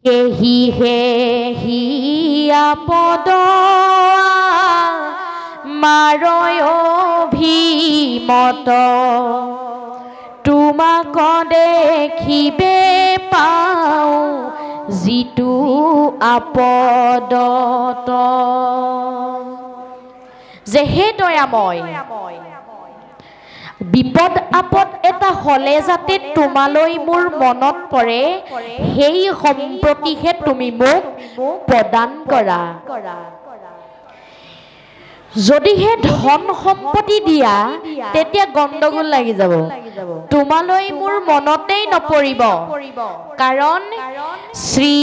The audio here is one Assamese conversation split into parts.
হি আপদ মাৰয় অভিমত তোমাক দেখিবে পাওঁ যিটো আপদত যে হে দয়াময় বিপদ আপদ এটা হলে যাতে তোমালৈ মোৰ মনত পৰে সেই সম্প্ৰতিহে তুমি মোক প্ৰদান কৰা যদিহে ধন সম্পত্তি দিয়া তেতিয়া গণ্ডগোল লাগি যাব তোমালৈ মোৰ মনতেই নপৰিব কাৰণ শ্ৰী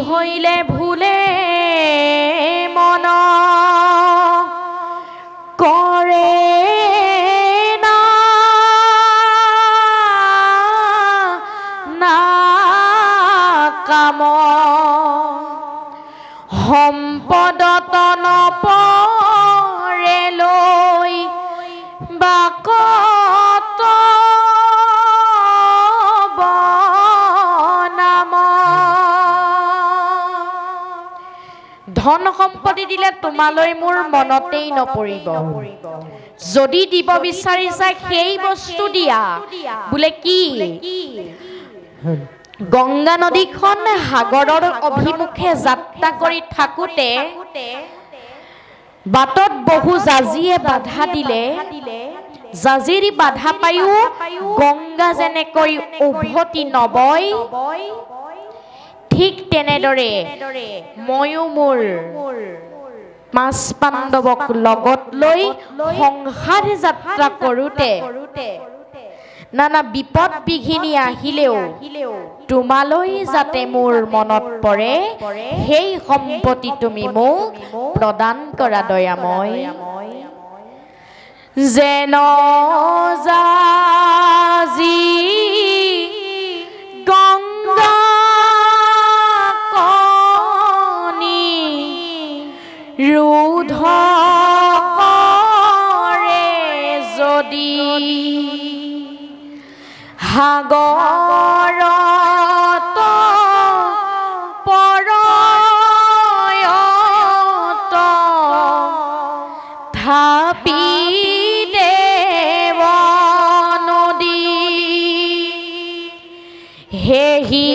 ভৈলে ভুলে মন কৰে কাম সম্পদত নপৰে লৈ বাকত বনাম ধন সম্পত্তি দিলে তোমালৈ মোৰ মনতেই নপৰিব যদি দিব বিচাৰিছা সেই বস্তু দিয়া বোলে কি গংগা নদীখন সাগৰৰ অভিমুখে যাত্ৰা কৰি থাকোতে বাটত বহু জাজিয়ে বাধা দিলে জাজিৰি বাধা পায়ো গংগা যেনেকৈ উভতি নবয় ঠিক তেনেদৰে ময়ো মোৰ পাঁচ পাণ্ডৱক লগত লৈ সংসাৰ যাত্ৰা কৰোতে নানা বিপদ বিঘিনি আহিলেও তোমালৈ যাতে মোৰ মনত পৰে সেই সম্পত্তি তুমি মোক প্ৰদান কৰা দয়াময় যেন জাজি গংগা কণী ৰোধ কৰে যদি সাগৰত পৰয়ত থাপি দেৱ নদী হেহি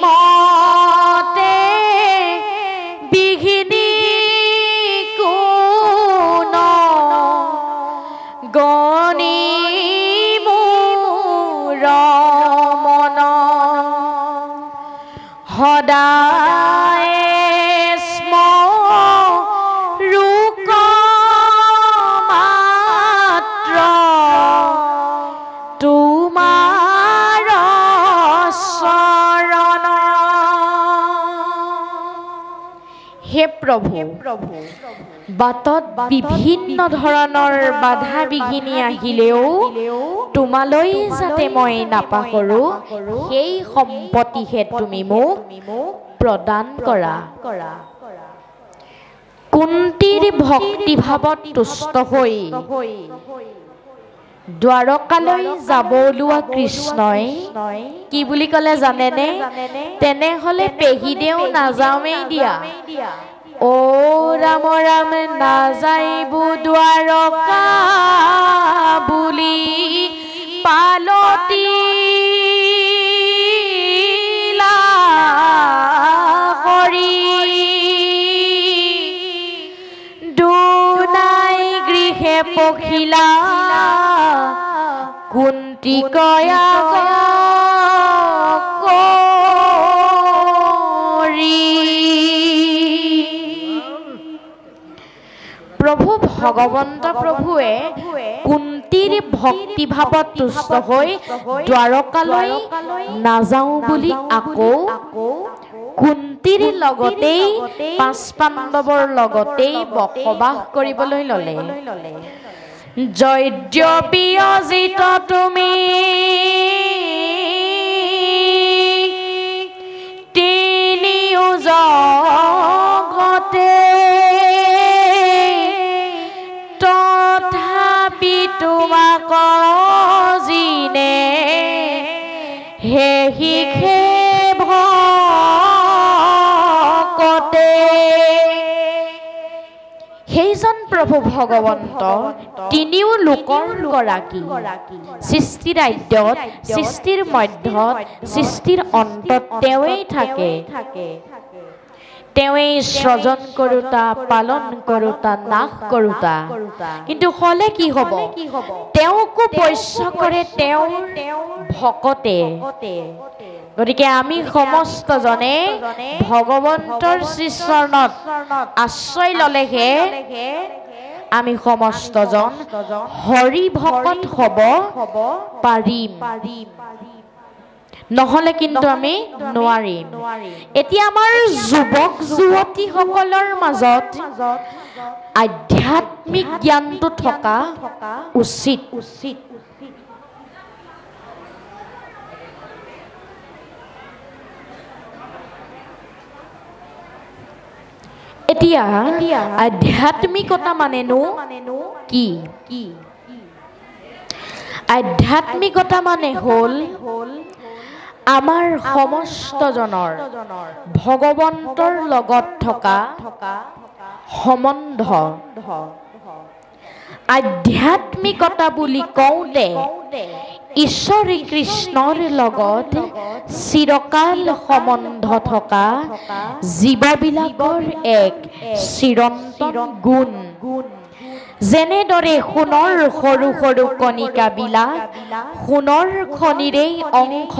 মতে বিঘিনি কোন গণি সদায় স্মৰুক মাত্ৰ তোমাৰ চৰণ হে প্ৰভু বাটত বিভিন্ন ধৰণৰ বাধা বিঘিনি আহিলেও তোমালৈ যাতে মই নাপাহৰো সেই সম্পত্তিহে তুমি মোক প্ৰদান কৰা কুন্তীৰ ভক্তি ভাৱত তুষ্ট হৈ দ্বাৰকালৈ যাব ওলোৱা কৃষ্ণই কি বুলি ক'লে জানেনে তেনেহলে পেহীদেউ নাযাওঁৱেই দিয়া ও ৰাম ৰাম নাযাইব দ্বাৰকা বুলি পালতি কৰি দুনাই গৃহে পখিলা কুন্তি কয়া প্ৰভু ভগৱন্ত প্ৰভুৱে কুন্তীৰ ভক্তি ভাৱত তুষ্ট হৈ দ্বাৰকালৈ নাযাওঁ বুলি আকৌ কুন্তীৰ লগতেই পাঁচ পাণ্ডৱৰ লগতেই বসবাস কৰিবলৈ ল'লে যদ্যপিয়জিত তুমি তিনিও জগতে তোমাক জিনে হে শিখে লগতে সেইজন প্ৰভু ভগৱন্ত তিনিও লোকৰ গৰাকী সৃষ্টিৰ আদ্যত সৃষ্টিৰ মধ্যত সৃষ্টিৰ অন্তত তেওঁৱেই থাকে তেওঁৱেই সৃজন কৰোতা পালন কৰোতা নাশ কৰোতা কিন্তু হলে কি হ'ব তেওঁকো পৈশ্য কৰে তেওঁৰ ভকতে গতিকে আমি সমস্ত জনে ভগৱন্তৰ শ্ৰীচৰণত আশ্ৰয় ললেহে আমি সমস্ত জন হৰি ভকত হ'ব পাৰিম নহলে কিন্তু আমি নোৱাৰিম এতিয়া আমাৰ যুৱক যুৱতী সকলৰ মাজত আধ্যাত্মিক জ্ঞানটো থকা উচিত এতিয়া আধ্যাত্মিকতা মানেনো কি আধ্যাত্মিকতা মানে হ'ল আমাৰ সমস্ত জনৰ ভগৱন্তৰ লগত থকা সম্বন্ধ আধ্যাত্মিকতা বুলি কওঁতে ঈশ্বৰী কৃষ্ণৰ লগত চিৰকাল সম্বন্ধ থকা জীৱবিলাকৰ এক চিৰন্তন গুণ যেনেদৰে সোণৰ সৰু সৰু কণিকাবিলাক সোণৰ খনিৰেই অংশ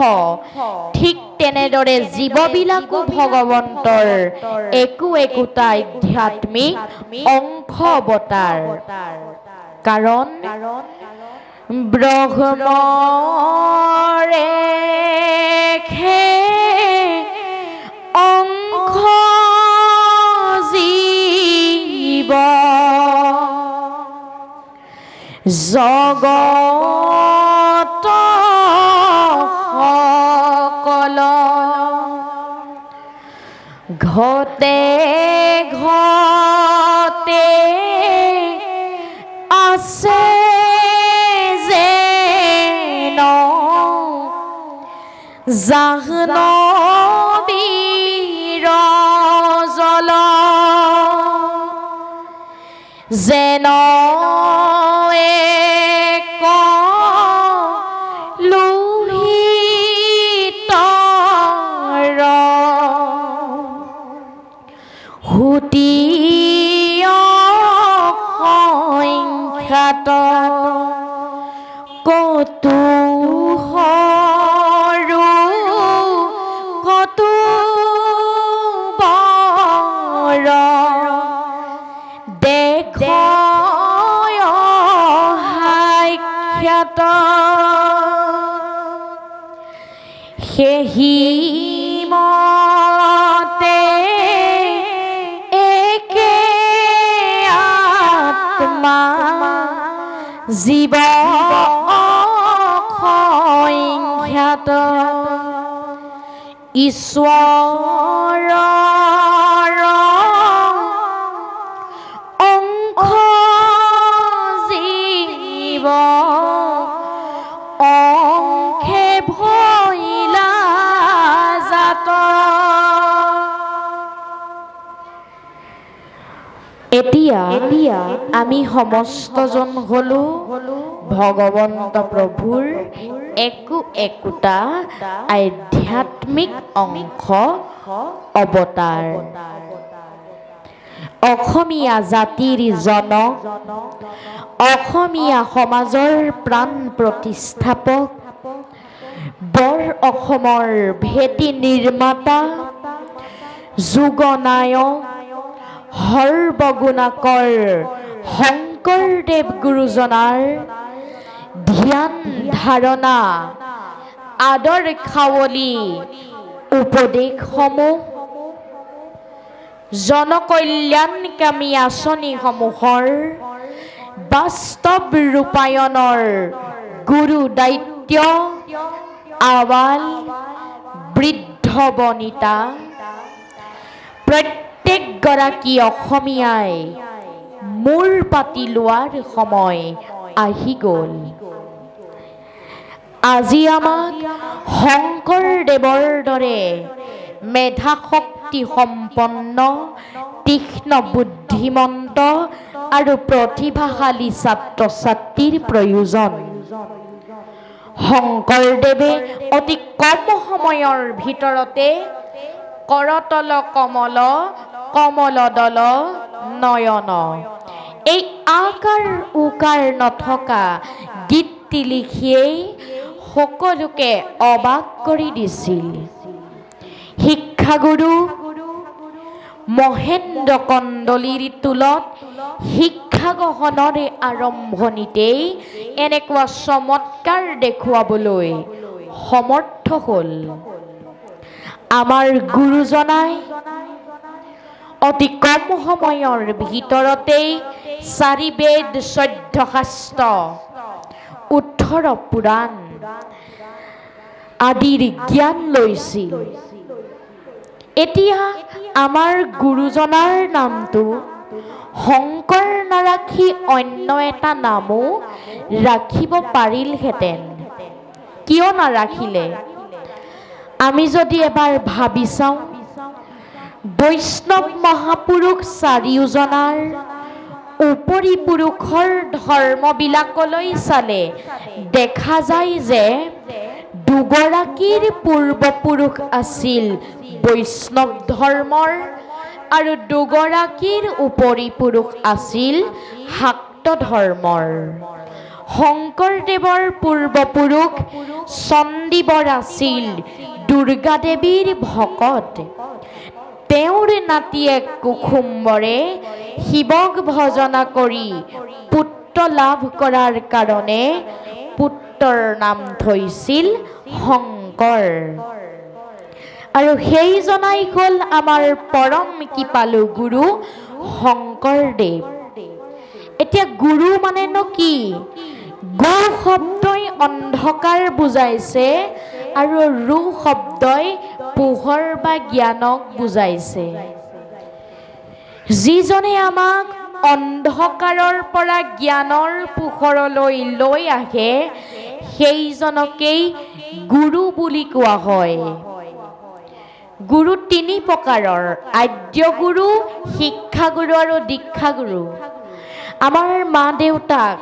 ঠিক তেনেদৰে জীৱবিলাকো ভগৱন্তৰ একো একোটা আধ্যাত্মিক অংশ অৱতাৰ কাৰণ ব্ৰহ্মৰে অংশ জীৱ জগত সকল ঘতে ঘতে আছে যেন জাহ্নবীৰ জল যেন কতু সৰু কতু বৰ দেখাখ্যাত সেহি মতে একে আত্মা জীৱ সংখ্যাত ঈশ্বৰৰ অংশ জীৱ অংশে ভৈলা জাত এতিয়া আমি সমস্তজন হলো ভগৱন্ত প্ৰভুৰ একো একোটা আধ্যাত্মিক অংশ অৱতাৰ অসমীয়া জাতিৰ জনক অসমীয়া সমাজৰ প্ৰাণ প্ৰতিষ্ঠাপক বৰ অসমৰ ভেটি নিৰ্মাতা যুগনায়ক সৰ্বগুণাকৰ শংকৰদেৱ গুৰুজনাৰ ধ্যান ধাৰণা আদৰ খাৱলি উপদেশসমূহ জনকল্যাণকামী আঁচনিসমূহৰ বাস্তৱ ৰূপায়ণৰ গুৰু দায়িত্ব আৱাল বৃদ্ধ বনিতা প্ৰত্যেকগৰাকী অসমীয়াই মূৰ পাতি লোৱাৰ সময় আহি গ'ল। আজি আমাক শংকৰদেৱৰ দৰে মেধা শক্তি শক্তি সম্পন্ন তীক্ষ্ণ বুদ্ধিমন্ত আৰু প্ৰতিভাশালী ছাত্ৰ ছাত্ৰীৰ প্ৰয়োজন শংকৰদেৱে অতি কম সময়ৰ ভিতৰতে কৰতল কমল কমলদল নয়ন এই আকাৰ উকাৰ নথকা গীতটি লিখিয়েই সকলোকে অবাক কৰি দিছিল শিক্ষাগুৰু মহেন্দ্ৰ কন্দলীৰ তুলত শিক্ষা গ্ৰহণৰ আৰম্ভণিতেই এনেকুৱা চমৎকাৰ দেখুৱাবলৈ সমৰ্থ হ'ল আমাৰ গুৰুজনাই অতি কম সময়ৰ ভিতৰতেই 4 বেদ 14 শাস্ত্ৰ 18 পুৰাণ আদিৰ জ্ঞান লৈছিল এতিয়া আমাৰ গুৰুজনাৰ নামটো শংকৰ নাৰাখি অন্য এটা নামো ৰাখিব পাৰিলহেঁতেন কিয় নাৰাখিলে আমি যদি এবাৰ ভাবি চাওঁ বৈষ্ণৱ মহাপুৰুষ চাৰিওজনাৰ উপৰি পুৰুষৰ ধৰ্মবিলাকলৈ চালে দেখা যায় যে দুগৰাকীৰ পূৰ্বপুৰুষ আছিল বৈষ্ণৱ ধৰ্মৰ আৰু দুগৰাকীৰ উপৰি পুৰুষ আছিল শাক্ত ধৰ্মৰ শংকৰদেৱৰ পূৰ্বপুৰুষ চণ্ডীবৰ আছিল দুৰ্গা দেৱীৰ ভকত তেওঁৰ নাতিয়েক কুসুম্বৰে শিৱক ভজনা কৰি পুত্ৰ লাভ কৰাৰ কাৰণে পুত্ৰৰ নাম থৈছিল শংকৰ আৰু সেইজনাই হ'ল আমাৰ পৰম কৃপালু গুৰু শংকৰদেৱ এতিয়া গুৰু মানেনো কি গু শব্দই অন্ধকাৰ বুজাইছে আৰু ৰু শব্দই পোহৰ বা জ্ঞানক বুজাইছে যিজনে আমাক অন্ধকাৰৰ পৰা জ্ঞানৰ পোহৰলৈ লৈ আহে সেইজনকেই গুৰু বুলি কোৱা হয় গুৰু 3 প্ৰকাৰৰ আদ্য গুৰু শিক্ষাগুৰু আৰু দীক্ষাগুৰু আমাৰ মা দেউতাক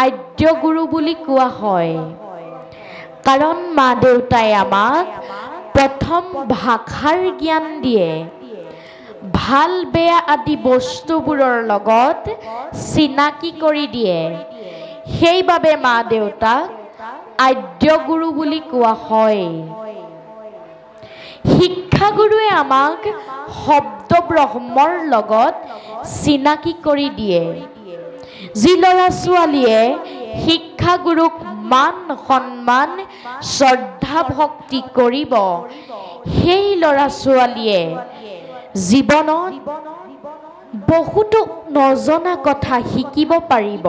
আদ্য গুৰু বুলি কোৱা হয় কাৰণ মা দেউতাই আমাক প্ৰথম ভাষাৰ জ্ঞান দিয়ে ভাল বেয়া আদি বস্তুবোৰৰ লগত চিনাকি কৰি দিয়ে সেইবাবে মা দেউতাক আদ্য গুৰু বুলি কোৱা হয় শিক্ষাগুৰুৱে আমাক শব্দ ব্ৰহ্মৰ লগত চিনাকি কৰি দিয়ে যি ল'ৰা ছোৱালীয়ে শিক্ষাগুৰুক মান সন্মান শ্ৰদ্ধা ভক্তি কৰিব সেই ল'ৰা ছোৱালীয়ে জীৱনত বহুতো নজনা কথা শিকিব পাৰিব